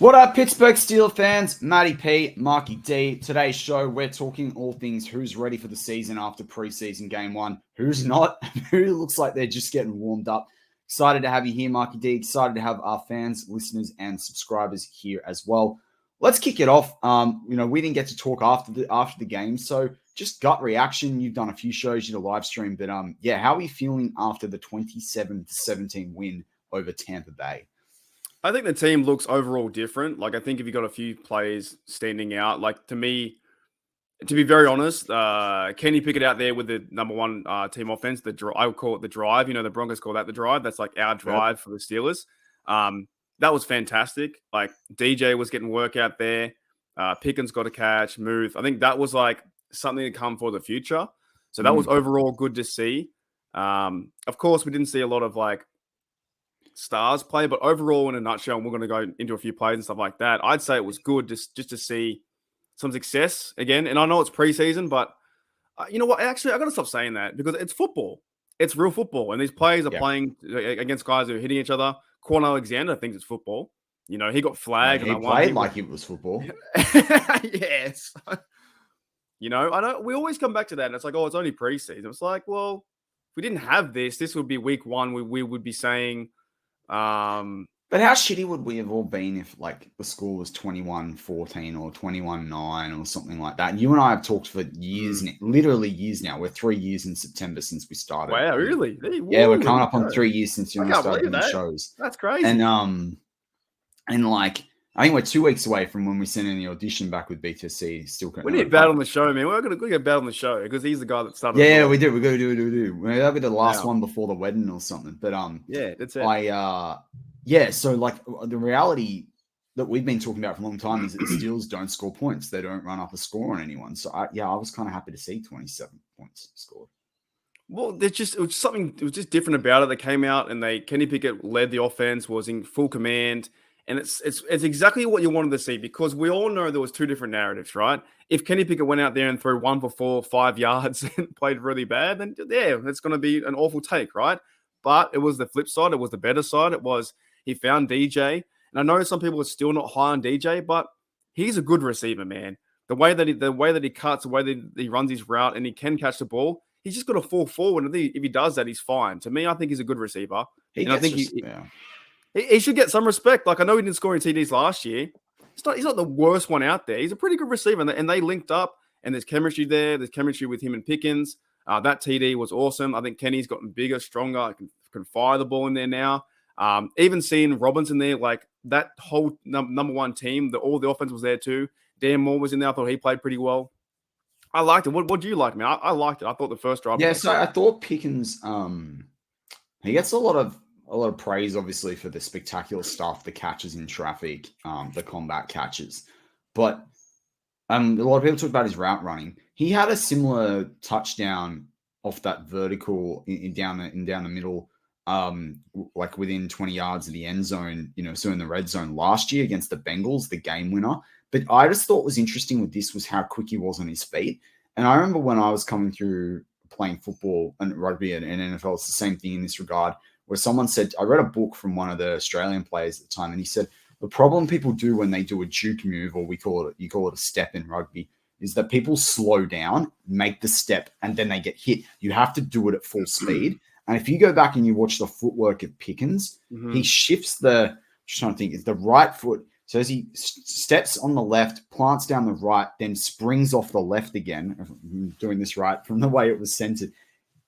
What up, Pittsburgh Steelers fans? Matty P, Marky D. Today's show, we're talking all things who's ready for the season after preseason game one, who's not, who looks like they're just getting warmed up. Excited to have you here, Marky D. Excited to have our fans, listeners, and subscribers here as well. Let's kick it off. We didn't get to talk after the game, so just gut reaction. You've done a few shows, you did a live stream, but how are you feeling after the 27-17 win over Tampa Bay? I think the team looks overall different. Like, I think if you got a few players standing out, like to me, to be very honest, Kenny Pickett out there with the number one team offense, I would call it the drive. You know, the Broncos call that the drive. That's like our drive for the Steelers. That was fantastic. Like, DJ was getting work out there. Pickens got a catch, Muth. I think that was like something to come for the future. So that was overall good to see. Of course, we didn't see a lot of like stars play, but overall, in a nutshell, and we're going to go into a few plays and stuff like that, I'd say it was good just to see some success again. And I know it's preseason, but you know what? Actually, I got to stop saying that because it's football. It's real football, and these players are playing against guys who are hitting each other. Quan Alexander thinks it's football. You know, he got flagged. He played like it was football. Yes. You know, I know we always come back to that, and it's like, oh, it's only preseason. It's like, well, if we didn't have this would be week one. We would be saying. But how shitty would we have all been if like the score was 21-14 or 21-9 or something like that? You and I have talked for years, literally years now. We're 3 years in September since we started. Wow, really? Yeah, we're coming up on 3 years since you started doing the shows. That's crazy. And like I think we're 2 weeks away from when we sent in the audition back with BTC. Still, we need Bad on the show, man. We're gonna get Bad on the show because he's the guy that started. Yeah, we do. We gotta do. That'll be the last one before the wedding or something. But yeah, that's it. So like the reality that we've been talking about for a long time is that the Steelers don't score points. They don't run up a score on anyone. So I was kind of happy to see 27 points scored. Well, it was just different about it. They came out and Kenny Pickett led the offense, was in full command. And it's exactly what you wanted to see because we all know there was two different narratives, right? If Kenny Pickett went out there and threw 1 for 4, 5 yards and played really bad, then yeah, it's going to be an awful take, right? But it was the flip side. It was the better side. It was he found DJ. And I know some people are still not high on DJ, but he's a good receiver, man. The way that he cuts, the way that he runs his route, and he can catch the ball, he's just got to fall forward. And if he does that, he's fine. To me, I think he's a good receiver. He should get some respect. Like, I know he didn't score any TDs last year. He's not the worst one out there. He's a pretty good receiver. And they linked up, and there's chemistry there. There's chemistry with him and Pickens. That TD was awesome. I think Kenny's gotten bigger, stronger. Can fire the ball in there now. Even seeing Robinson there, like that whole number one team, all the offense was there too. Dan Moore was in there. I thought he played pretty well. I liked it. What do you like, man? I liked it. I thought the first drive. Yeah, so I thought Pickens, he gets a lot of praise, obviously, for the spectacular stuff, the catches in traffic, the combat catches. But a lot of people talk about his route running. He had a similar touchdown off that vertical down the middle, like within 20 yards of the end zone, so in the red zone last year against the Bengals, the game winner. But I just thought was interesting with this was how quick he was on his feet. And I remember when I was coming through playing football and rugby and NFL, it's the same thing in this regard, where someone said, I read a book from one of the Australian players at the time, and he said, the problem people do when they do a juke move, or you call it a step in rugby, is that people slow down, make the step, and then they get hit. You have to do it at full speed. And if you go back and you watch the footwork of Pickens, he shifts it's the right foot. So as he steps on the left, plants down the right, then springs off the left again, I'm doing this right, from the way it was centered,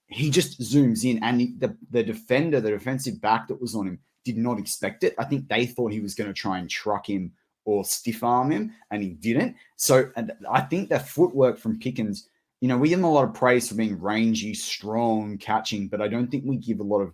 he just zooms in, and the defender, the defensive back that was on him, did not expect it. I think they thought he was going to try and truck him or stiff arm him, and he didn't. So I think the footwork from Pickens, we give him a lot of praise for being rangy, strong, catching, but I don't think we give a lot of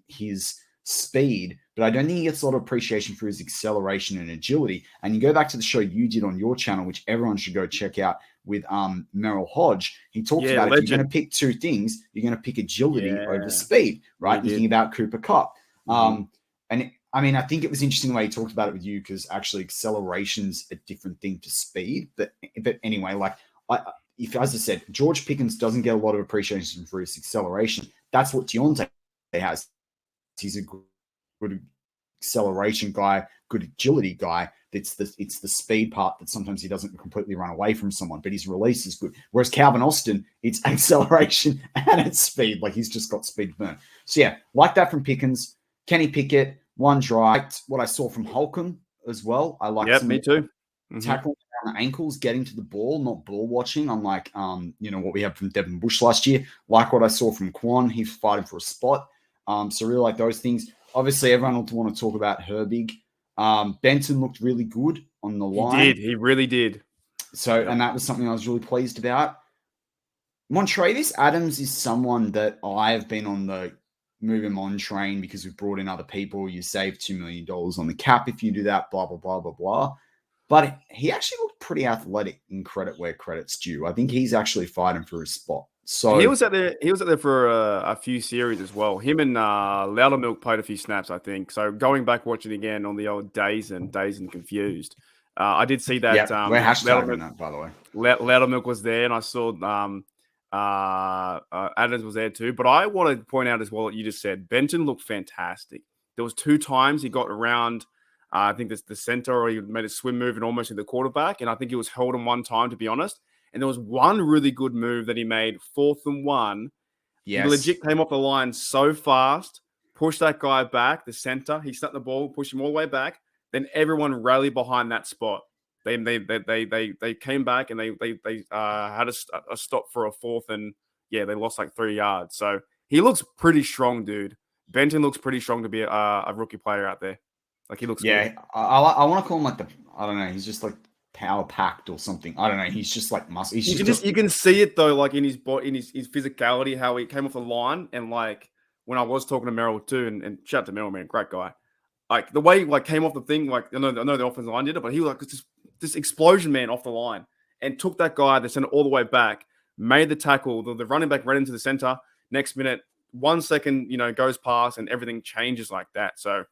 his speed, but I don't think he gets a lot of appreciation for his acceleration and agility. And you go back to the show you did on your channel, which everyone should go check out, with Merrill Hodge. He talks about if you're going to pick two things, you're going to pick agility over speed, right? You think about Cooper Kupp. I think it was interesting the way he talked about it with you, because actually acceleration's a different thing to speed. But anyway, like as I said, George Pickens doesn't get a lot of appreciation for his acceleration. That's what Deontay has. He's a good acceleration guy, good agility guy. It's the speed part that sometimes he doesn't completely run away from someone, but his release is good. Whereas Calvin Austin, it's acceleration and it's speed. Like he's just got speed to burn. So yeah, like that from Pickens. Kenny Pickett, one try. What I saw from Holcomb as well. I like me too. Tackling around the ankles, getting to the ball, not ball watching, unlike what we had from Devin Bush last year. Like what I saw from Quan, he's fighting for a spot. So really like those things. Obviously, everyone will want to talk about Herbig. Benton looked really good on the line. He really did. So, and that was something I was really pleased about. Montrevis Adams is someone that I've been on the move him on train because we've brought in other people. You save $2 million on the cap if you do that, blah, blah, blah, blah, blah. But he actually looked pretty athletic in credit where credit's due. I think he's actually fighting for his spot. So he was out there. He was out there for a few series as well. Him and Loudermilk played a few snaps, I think. So going back watching again on the old Days and Confused, I did see that. Yeah, we're hashtagging that, by the way. Loudermilk was there, and I saw Adams was there too. But I want to point out as well what you just said. Benton looked fantastic. There was 2 times he got around. I think that's the center, or he made a swim move and almost hit the quarterback. And I think he was held on one time, to be honest. And there was one really good move that he made, 4th and 1. Yes. He legit came off the line so fast, pushed that guy back, the center. He snapped the ball, pushed him all the way back. Then everyone rallied behind that spot. They came back and they had a stop for a 4th, and they lost like 3 yards. So he looks pretty strong, dude. Benton looks pretty strong to be a rookie player out there. Like he looks good. I want to call him like I don't know, he's just like power packed or something. I don't know. He's just like muscle. You can see it though, like in his body, in his physicality, how he came off the line. And like when I was talking to Merrill too, and shout out to Merrill, man, great guy. Like the way he like came off the thing, like I know the offensive line did it, but he was like this explosion man off the line and took that guy, they sent it all the way back, made the tackle, the running back ran into the center. Next minute, 1 second, goes past and everything changes like that. So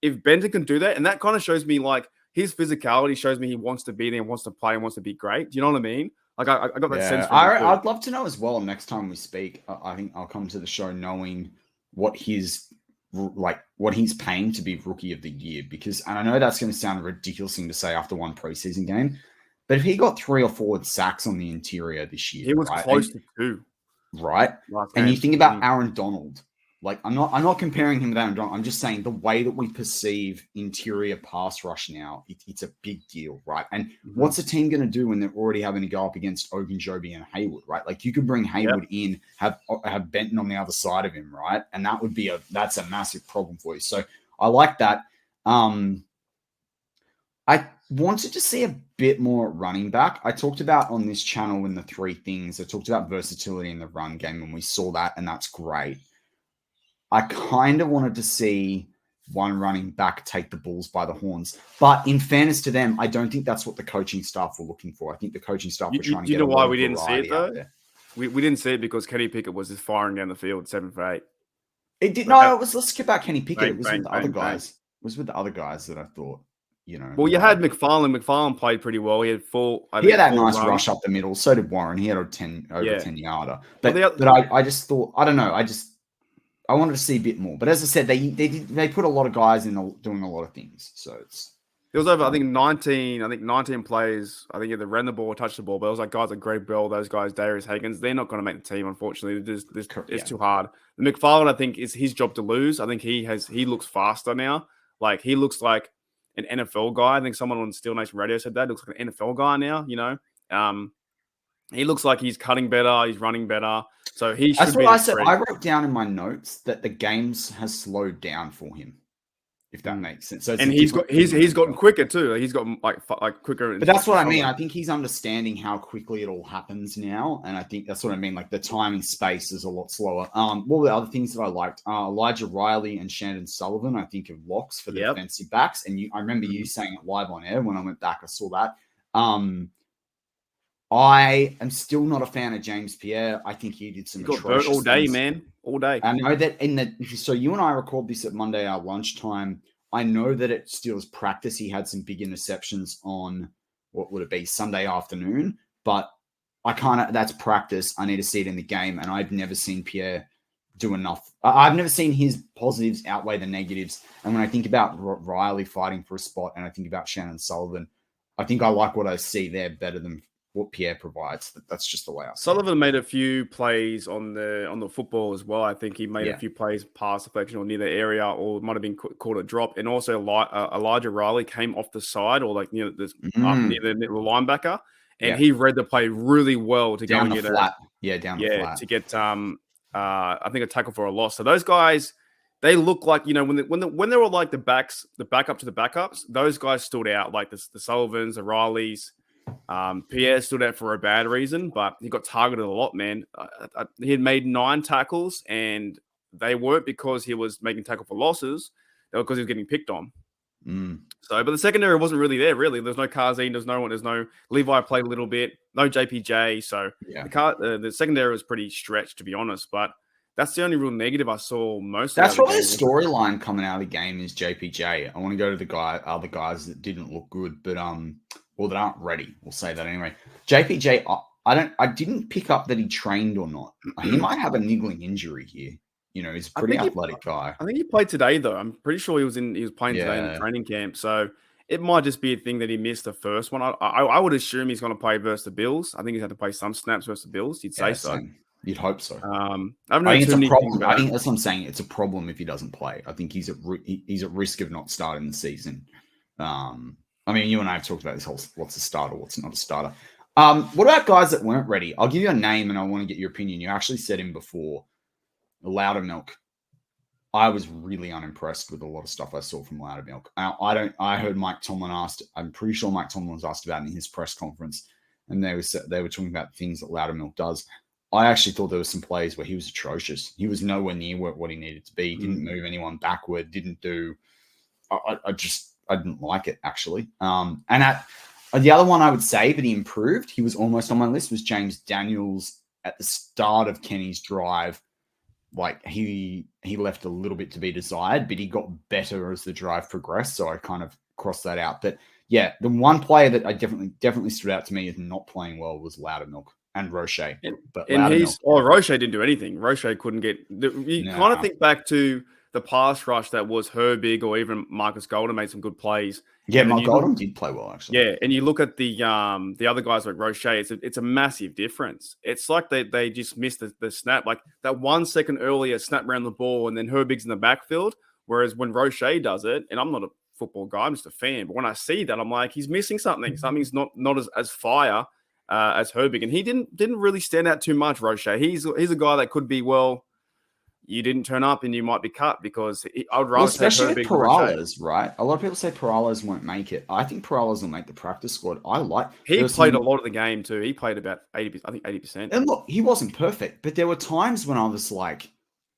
if Benton can do that, and that kind of shows me like his physicality shows me he wants to be there and wants to play and wants to be great. Do you know what I mean? Like I got that sense from him. I'd love to know as well next time we speak. I think I'll come to the show knowing what he's paying to be rookie of the year, because, and I know that's going to sound a ridiculous thing to say after one preseason game, but if he got 3 or 4 sacks on the interior this year, he was close to 2. Right. And you think about Aaron Donald. Like I'm not comparing him with Aaron Donald. I'm just saying the way that we perceive interior pass rush now, it's a big deal, right? And what's a team going to do when they're already having to go up against Ogunjobi and Haywood, right? Like you could bring Haywood in, have Benton on the other side of him, right? And that would be that's a massive problem for you. So I like that. I wanted to see a bit more running back. I talked about on this channel in the 3 things. I talked about versatility in the run game, and we saw that, and that's great. I kind of wanted to see one running back take the Bulls by the horns. But in fairness to them, I don't think that's what the coaching staff were looking for. I think the coaching staff were trying to get a lot of variety. You know why we didn't see it, though? We didn't see it because Kenny Pickett was just firing down the field 7 for 8. It did. No, let's skip out Kenny Pickett. It was with the other guys. It was with the other guys that I thought, Well, you had McFarlane. McFarlane played pretty well. He had he had that nice rush up the middle. So did Warren. He had a 10 yarder. But I just thought, I don't know. I wanted to see a bit more, but as I said, they put a lot of guys in doing a lot of things. So it was over. I think 19 players. I think either ran the ball or touched the ball. But it was like guys like Greg Bell, those guys, Darius Higgins. They're not going to make the team, unfortunately. It's too hard. The McFarland, I think, is his job to lose. I think he looks faster now. Like he looks like an NFL guy. I think someone on Steel Nation Radio said that. He looks like an NFL guy now. He looks like he's cutting better. He's running better. So that's what I said. I wrote down in my notes that the games has slowed down for him, if that makes sense. So he's gotten quicker too. He's gotten like quicker. But that's what I mean. I think he's understanding how quickly it all happens now, and I think that's what I mean. Like the time and space is a lot slower. What were the other things that I liked? Elijah Riley and Shandon Sullivan, I think, of locks for the defensive backs. And I remember you saying it live on air when I went back. I saw that. I am still not a fan of James Pierre. I think he did some atrocious all day, man. All day. I know that so you and I record this at Monday, our lunchtime. I know that at Steelers practice, he had some big interceptions on what would it be, Sunday afternoon. But that's practice. I need to see it in the game. And I've never seen Pierre do enough. I've never seen his positives outweigh the negatives. And when I think about Riley fighting for a spot and I think about Shannon Sullivan, I think I like what I see there better than what Pierre provides. That's just the way I see it. Sullivan made a few plays on the football as well. I think he made a few plays past deflection or near the area, or it might have been called a drop. And also Elijah Riley came off the side or like near the linebacker, and he read the play really well to down go the and flat. Down the flat to get I think a tackle for a loss. So those guys, they look like, when they were like the backup to the backups, those guys stood out, like the Sullivans, the Rileys. Pierre stood out for a bad reason, but he got targeted a lot, man. He had made 9 tackles, and they weren't because he was making tackle for losses. They were because he was getting picked on. So, but the secondary wasn't really there, really. There's no Karzine, there's no Levi played a little bit, no JPJ. So the secondary was pretty stretched, to be honest. But that's the only real negative I saw most. That's probably the storyline coming out of the game is JPJ. I want to go to the other guys that didn't look good, but or that aren't ready. We'll say that anyway. JPJ, I didn't pick up that he trained or not. He might have a niggling injury here. He's a pretty athletic guy. I think he played today, though. I'm pretty sure he was playing today in the training camp. So it might just be a thing that he missed the first one. I would assume he's going to play versus the Bills. I think he's had to play some snaps versus the Bills. You'd say so. Same. You'd hope so. I think it's a problem. I think that's what I'm saying. It's a problem if he doesn't play. I think he's at risk of not starting the season. I mean, you and I have talked about this whole what's a starter, what's not a starter. What about guys that weren't ready? I'll give you a name and I want to get your opinion. You actually said him before. Loudermilk. I was really unimpressed with a lot of stuff I saw from Loudermilk. I heard Mike Tomlin asked, I'm pretty sure Mike Tomlin was asked about it in his press conference, and they were talking about things that Loudermilk does. I actually thought there were some plays where he was atrocious. He was nowhere near what he needed to be. He didn't move anyone backward, didn't do... I didn't like it, actually. The other one I would say that he improved, he was almost on my list, was James Daniels at the start of Kenny's drive. Like, he left a little bit to be desired, but he got better as the drive progressed, so I kind of crossed that out. But, yeah, the one player that I definitely stood out to me as not playing well was Loudermilk and Roche. Roche didn't do anything. Roche couldn't get... kind of think back to the pass rush that was Herbig or even Marcus Golden made some good plays. Yeah, Mark Golden did play well, actually. Yeah, and you look at the other guys like Roche, it's a massive difference. It's like they just missed the snap. Like that 1 second earlier snap around the ball and then Herbig's in the backfield, whereas when Roche does it, and I'm not a football guy, I'm just a fan, but when I see that, I'm like, he's missing something. Something's not as fire as Herbig. And he didn't really stand out too much, Roche. He's a guy that could be, well, you didn't turn up and you might be cut because I would rather especially with Perales, right? A lot of people say Perales won't make it. I think Perales will make the practice squad. He played a lot of the game too. He played about 80%. And look, he wasn't perfect, but there were times when I was like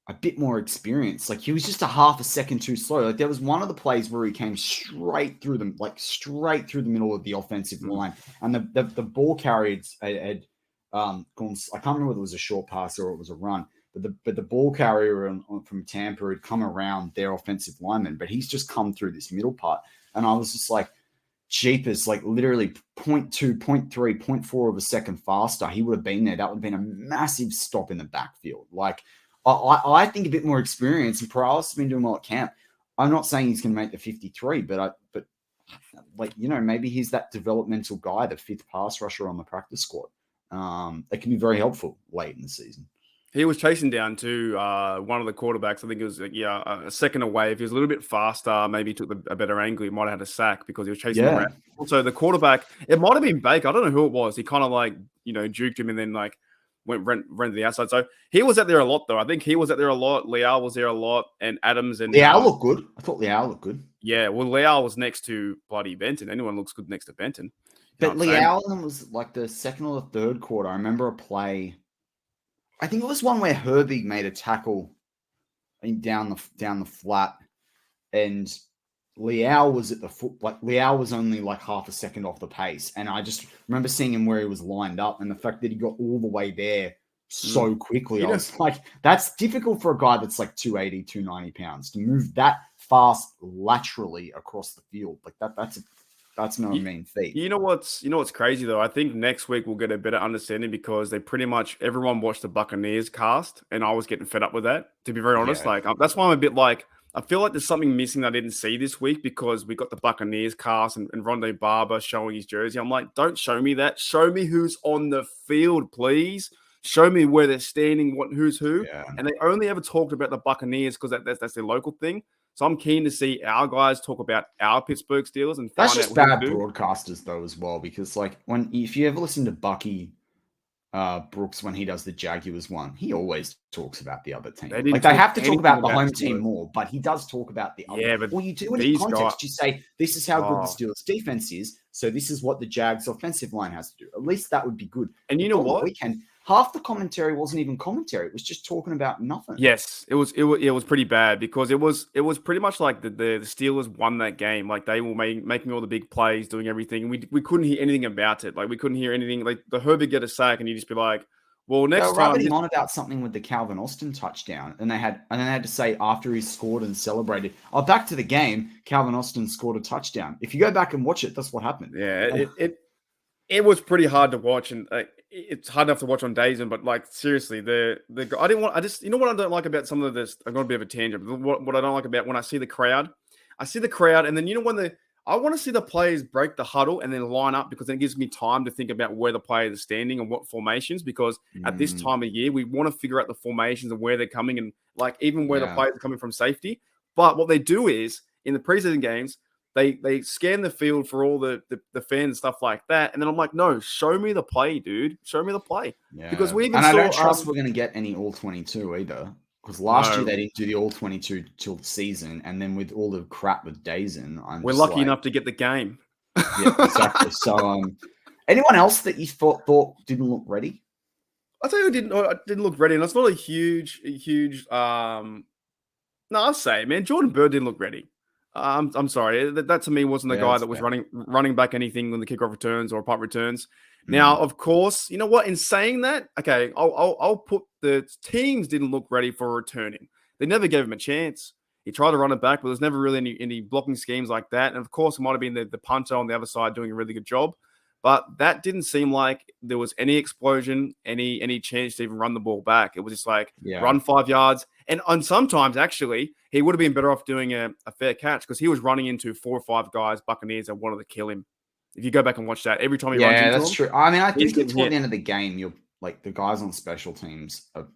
a bit more experienced. Like he was just a half a second too slow. Like there was one of the plays where he came straight through the middle of the offensive line, and the ball carrier had gone. I can't remember whether it was a short pass or it was a run. But the ball carrier from Tampa had come around their offensive lineman, but he's just come through this middle part. And I was just like, jeepers, like literally 0.2, 0.3, 0.4 of a second faster. He would have been there. That would have been a massive stop in the backfield. Like, I think a bit more experience, and Perales has been doing well at camp. I'm not saying he's going to make the 53, but maybe he's that developmental guy, the 5th pass rusher on the practice squad. That can be very helpful late in the season. He was chasing down to one of the quarterbacks. I think it was a second away. If he was a little bit faster, maybe he took a better angle, he might have had a sack because he was chasing around. So the quarterback, it might have been Baker. I don't know who it was. He kind of juked him and then ran to the outside. So he was out there a lot, though. I think he was out there a lot. Leal was there a lot, and Adams and Leal looked good. I thought Leal looked good. Yeah, well, Leal was next to bloody Benton. Anyone looks good next to Benton. But Leal was like the second or the third quarter. I remember a play. I think it was one where Herbig made a tackle down the flat, and Leal was at the foot. Like Leal was only like half a second off the pace, and I just remember seeing him where he was lined up, and the fact that he got all the way there so quickly. I was like, that's difficult for a guy that's like 280, 290 pounds to move that fast laterally across the field. Like that's That's not a mean feat. You know what's crazy though? I think next week we'll get a better understanding because they pretty much everyone watched the Buccaneers cast, and I was getting fed up with that. To be very honest, Yeah. that's why I'm a bit like I feel like there's something missing that I didn't see this week because we got the Buccaneers cast and Rondé Barber showing his jersey. I'm like, don't show me that. Show me who's on the field, please. Show me where they're standing, who's who. Yeah. And they only ever talked about the Buccaneers because that's their local thing. So I'm keen to see our guys talk about our Pittsburgh Steelers and find That's just out bad who. broadcasters though as well, because like if you ever listen to Bucky Brooks when he does the Jaguars one, he always talks about the other team. Like they have to talk about the home team more, but he does talk about the other. But or you do it in context. You say this is how good the Steelers defense is, so this is what the Jags offensive line has to do. At least that would be good. And you know what? Weekend, half the commentary wasn't even commentary. It was just talking about nothing. Yes, it was pretty bad because it was pretty much like the Steelers won that game. Like they were making all the big plays, doing everything. And we couldn't hear anything about it. Like we couldn't hear anything. Like the Herbert get a sack, and you just be like, "Well, next time." They were on about something with the Calvin Austin touchdown, and they had to say after he scored and celebrated. Oh, back to the game. Calvin Austin scored a touchdown. If you go back and watch it, that's what happened. Yeah, it was pretty hard to watch, and it's hard enough to watch on DAZN, but like seriously, you know what I don't like about some of this. I'm going a bit of a tangent. But what I don't like about when I see the crowd, and then you know when I want to see the players break the huddle and then line up because then it gives me time to think about where the players are standing and what formations. Because at this time of year, we want to figure out the formations and where they're coming and like even where the players are coming from safety. But what they do is in the preseason games, they scan the field for all the fans and stuff like that. And then I'm like, no, show me the play, dude. Show me the play. Yeah. Because we even I don't trust we're going to get any All-22 either. Because last year they didn't do the All-22 till the season. And then with all the crap with DAZN, we're lucky enough to get the game. Yeah, exactly. So anyone else that you thought didn't look ready? I'll tell you who didn't look ready. And it's not a huge no, I'll say, man, Jordan Bird didn't look ready. I'm sorry. That to me wasn't the guy that was running back anything when the kickoff returns or punt returns. Now, of course, you know what? In saying that, okay, I'll put the teams didn't look ready for returning. They never gave him a chance. He tried to run it back, but there's never really any blocking schemes like that. And of course, it might have been the punter on the other side doing a really good job. But that didn't seem like there was any explosion, any chance to even run the ball back. It was just like run 5 yards. And sometimes, actually, he would have been better off doing a fair catch because he was running into 4 or 5 guys, Buccaneers, that wanted to kill him. If you go back and watch that, every time he runs into that's him, true. I mean, I think toward the end of the game, you're like the guys on special teams are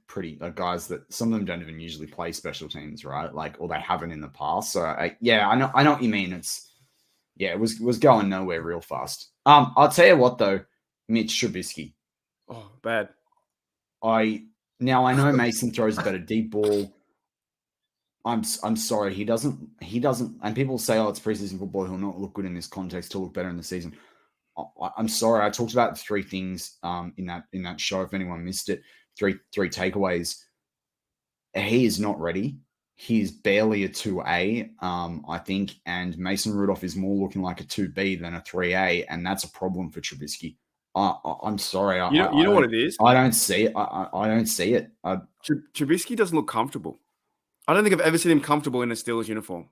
guys that some of them don't even usually play special teams, right? Like, or they haven't in the past. So I know what you mean. It was going nowhere real fast. I'll tell you what though, Mitch Trubisky. Oh, bad. I know Mason throws a better deep ball. I'm sorry, he doesn't. And people say, "Oh, it's preseason football. He'll not look good in this context. He'll look better in the season." I'm sorry. I talked about 3 things in that show. If anyone missed it, three takeaways. He is not ready. He's barely a 2A, I think, and Mason Rudolph is more looking like a 2B than a 3A, and that's a problem for Trubisky. I'm sorry. You know what it is? I don't see it. I don't see it. Trubisky doesn't look comfortable. I don't think I've ever seen him comfortable in a Steelers uniform.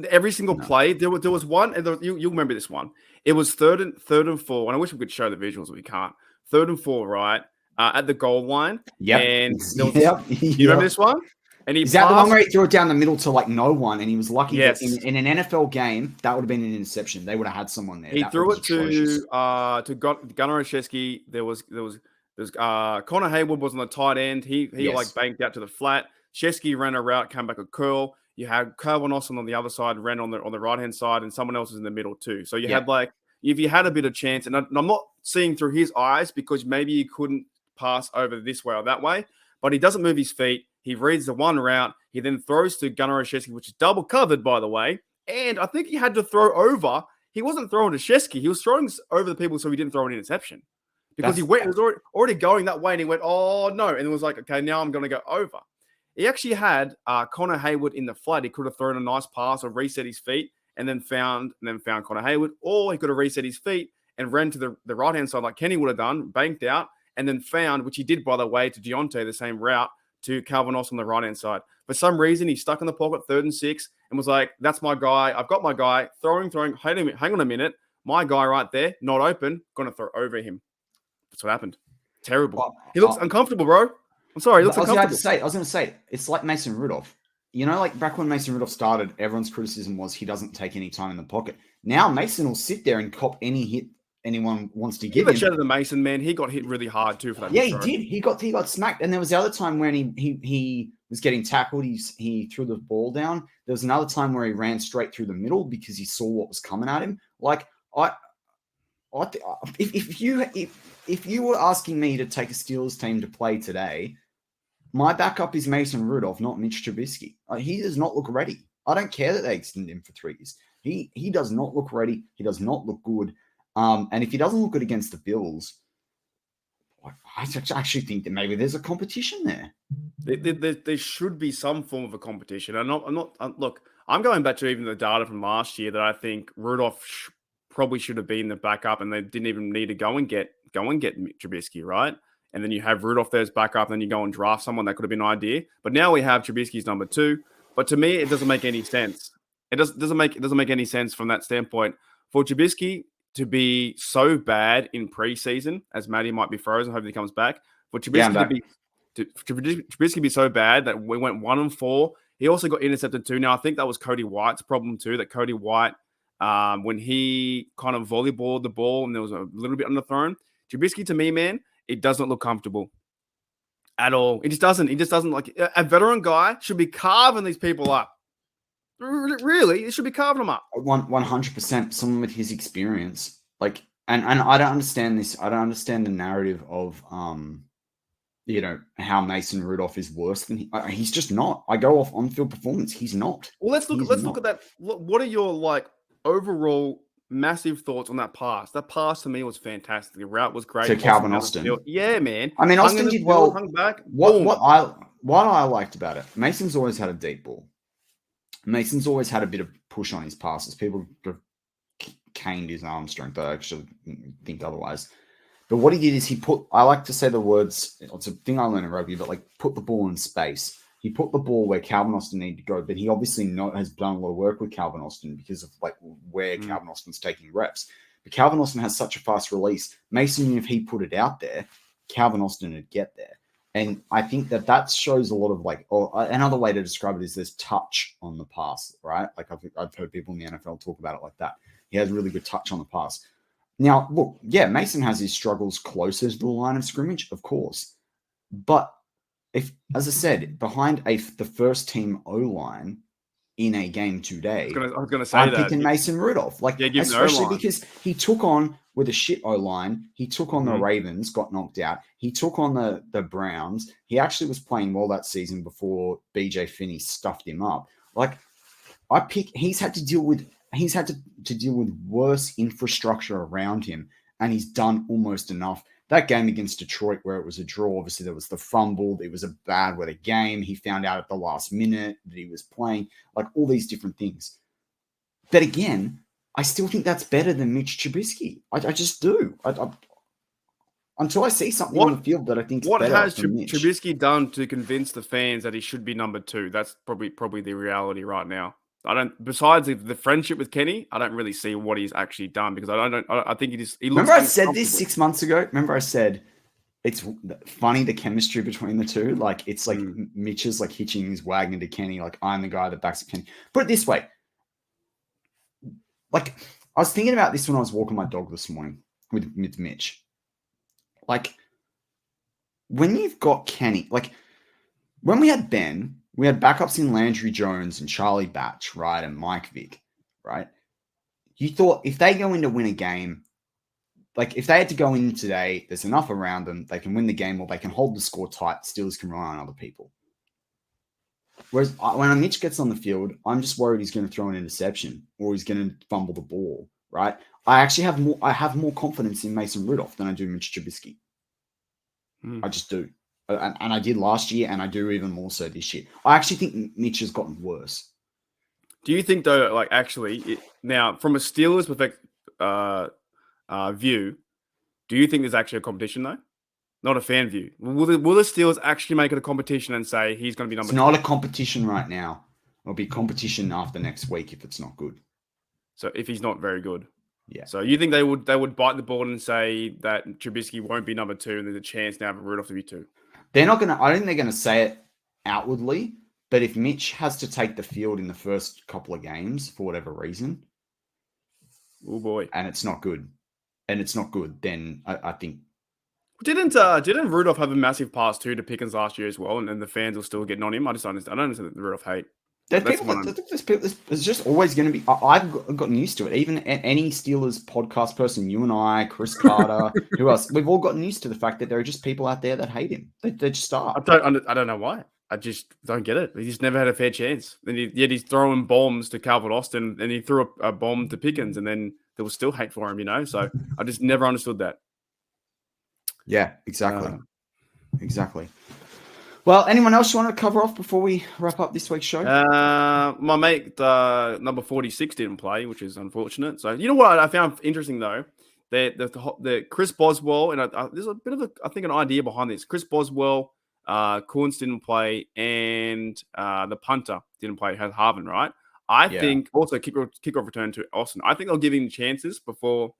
Every single play, there was one, and you'll remember this one. It was third and 4, and I wish we could show the visuals, but we can't. 3rd and 4, right, at the goal line. Yeah. And you remember this one? And is that the one where he threw it down the middle to like no one, and he was lucky that in an NFL game that would have been an interception. They would have had someone there. He threw it to Gunnar Olszewski. There was Connor Hayward was on the tight end. He like banked out to the flat. Shesky ran a route, came back a curl. You had Calvin Austin on the other side, ran on the right hand side, and someone else was in the middle too. So you had like if you had a bit of chance, and I'm not seeing through his eyes because maybe he couldn't pass over this way or that way, but he doesn't move his feet. He reads the one route. He then throws to Gunnar Olszewski, which is double covered, by the way. And I think he had to throw over. He wasn't throwing to Shesky. He was throwing over the people so he didn't throw an interception. Because he was already going that way, and he went, oh, no. And it was like, okay, now I'm going to go over. He actually had Connor Hayward in the flat. He could have thrown a nice pass or reset his feet and then found Connor Hayward. Or he could have reset his feet and ran to the right-hand side like Kenny would have done, banked out, and then found, which he did, by the way, to Deontay, the same route, to Calvin Austin on the right-hand side. For some reason, he stuck in the pocket 3rd and 6 and was like, that's my guy. I've got my guy. Throwing. Hang on a minute. My guy right there, not open, going to throw over him. That's what happened. Terrible. He looks uncomfortable, bro. I'm sorry, he looks uncomfortable. I was going to say, it's like Mason Rudolph. You know, like back when Mason Rudolph started, everyone's criticism was he doesn't take any time in the pocket. Now Mason will sit there and cop any hit anyone wants to give him. Shout out to Mason, man. He got hit really hard too for that. Yeah, he did. He got smacked. And there was the other time when he was getting tackled. He threw the ball down. There was another time where he ran straight through the middle because he saw what was coming at him. Like if you were asking me to take a Steelers team to play today, my backup is Mason Rudolph, not Mitch Trubisky. He does not look ready. I don't care that they extend him for 3 years. He does not look ready. He does not look good. And if he doesn't look good against the Bills, I actually think that maybe there's a competition there. There should be some form of a competition. Look, I'm going back to even the data from last year that I think Rudolph probably should have been the backup, and they didn't even need to go and get Trubisky, right? And then you have Rudolph there as backup, and then you go and draft someone that could have been an idea. But now we have Trubisky's number 2. But to me, it doesn't make any sense. It doesn't make any sense from that standpoint for Trubisky to be so bad in preseason, as Matty might be frozen. Hopefully he comes back. For Trubisky Trubisky be so bad that we went 1-4. He also got intercepted too. Now I think that was Cody White's problem too. That Cody White, when he kind of volleyballed the ball and there was a little bit underthrown. Trubisky to me, man, it doesn't look comfortable at all. It just doesn't. He just doesn't like a veteran guy should be carving these people up. Really, it should be carving them up. 100%. Someone with his experience, like, and I don't understand this. I don't understand the narrative of how Mason Rudolph is worse than he's just not. I go off on-field performance. He's not. Well, let's look at that. What are your overall massive thoughts on that pass? That pass to me was fantastic. The route was great. To Calvin Austin. Yeah, man. I mean, Austin did well. Hung back. What I liked about it, Mason's always had a deep ball. Mason's always had a bit of push on his passes. People have caned his arm strength. I actually think otherwise. But what he did is I like to say the words, it's a thing I learned in rugby, but put the ball in space. He put the ball where Calvin Austin needed to go, but he obviously has done a lot of work with Calvin Austin because of where Calvin Austin's taking reps. But Calvin Austin has such a fast release. Mason knew if he put it out there, Calvin Austin would get there. And I think that shows a lot of another way to describe it is there's touch on the pass, right? I've heard people in the NFL talk about it like that. He has really good touch on the pass. Now, look, yeah, Mason has his struggles closer to the line of scrimmage, of course. But if, as I said, behind the first team O-line in a game today, I was going to say I'm that. picking Mason Rudolph. Especially because he took on with a shit O-line. He took on the Ravens, got knocked out. He took on the Browns. He actually was playing well that season before BJ Finney stuffed him up. He's had to deal with worse infrastructure around him, and he's done almost enough. That game against Detroit where it was a draw, obviously there was the fumble. It was a bad weather game. He found out at the last minute that he was playing, all these different things. But again, I still think that's better than Mitch Trubisky. I just do. Until I see something on the field that I think is better. What has Trubisky done to convince the fans that he should be number 2? That's probably the reality right now. Besides the friendship with Kenny, I don't really see what he's actually done because I think he looks. Remember I said this 6 months ago? Remember I said it's funny the chemistry between the two. It's Mitch is hitching his wagon to Kenny. I'm the guy that backs up Kenny. Put it this way. I was thinking about this when I was walking my dog this morning with Mitch. When you've got Kenny, when we had Ben, we had backups in Landry Jones and Charlie Batch, right? And Mike Vick, right? You thought if they go in to win a game, if they had to go in today, there's enough around them, they can win the game or they can hold the score tight. Steelers can rely on other people. Whereas when Mitch gets on the field, I'm just worried he's going to throw an interception or he's going to fumble the ball, right? I have more confidence in Mason Rudolph than I do Mitch Trubisky. I just do. And I did last year, and I do even more so this year. I actually think Mitch has gotten worse. Do you think, though, now from a Steelers view, do you think there's actually a competition, though? Not a fan view. Will the Steelers actually make it a competition and say he's going to be number 2? It's not a competition right now. It'll be competition after next week if it's not good. So if he's not very good. Yeah. So you think they would bite the bullet and say that Trubisky won't be number 2 and there's a chance now for Rudolph to be 2? They're not going to, I don't think they're going to say it outwardly, but if Mitch has to take the field in the first couple of games for whatever reason, Oh boy. and it's not good, then I think. Didn't Rudolph have a massive pass too to Pickens last year as well, and the fans will still getting on him? I don't understand the Rudolph hate. There's just always going to be. I've gotten used to it. Even any Steelers podcast person, you and I, Chris Carter, who else? We've all gotten used to the fact that there are just people out there that hate him. They just are. I don't know why. I just don't get it. He's never had a fair chance. Yet he's throwing bombs to Calvin Austin, and he threw a bomb to Pickens, and then there was still hate for him. So I just never understood that. Yeah, exactly. Exactly. Well, anyone else you want to cover off before we wrap up this week's show? My mate, number 46, didn't play, which is unfortunate. So, you know what I found interesting, though? The Chris Boswell, and there's a bit of an idea behind this. Chris Boswell, Corns didn't play, and the punter didn't play, has Harvin, right? I think also kickoff return to Austin. I think they'll give him chances before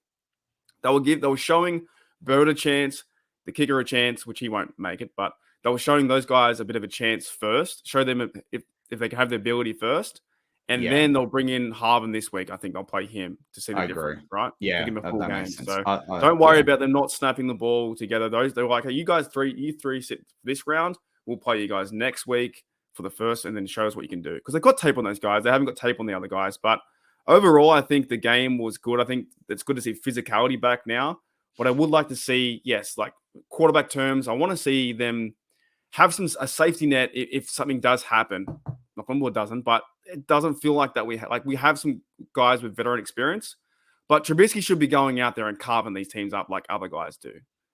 they were showing Bird a chance, the kicker a chance, which he won't make it, but they were showing those guys a bit of a chance first, show them if they can have the ability first, and then they'll bring in Harvin this week. I think they'll play him to see the difference, right? Yeah, to give him a full game. So don't worry about them not snapping the ball together. They're like, hey, you three sit this round. We'll play you guys next week for the first, and then show us what you can do. Because they've got tape on those guys. They haven't got tape on the other guys. But overall, I think the game was good. I think it's good to see physicality back now. But I would like to see, like quarterback terms, I want to see them have a safety net if something does happen. Knock on wood, doesn't, but it doesn't feel like that. We have some guys with veteran experience, but Trubisky should be going out there and carving these teams up like other guys do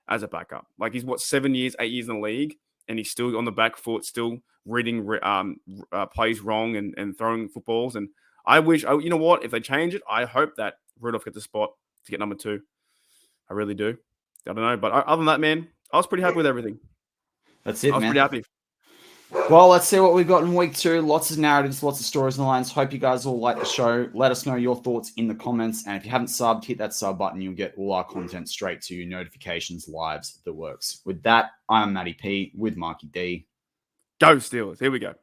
as a backup. Like he's 8 years in the league, and he's still on the back foot, still reading plays wrong and throwing footballs. And I wish, you know what, if they change it, I hope that Rudolph gets a spot to get number 2. I really do. I don't know, but other than that, man, I was pretty happy with everything. That's it, man. I was pretty happy. Well, let's see what we've got in week 2. Lots of narratives, lots of stories and lines. Hope you guys all like the show. Let us know your thoughts in the comments. And if you haven't subbed, hit that sub button. You'll get all our content straight to you, notifications, lives, the works. With that, I'm Matty P with Marky D. Go Steelers. Here we go.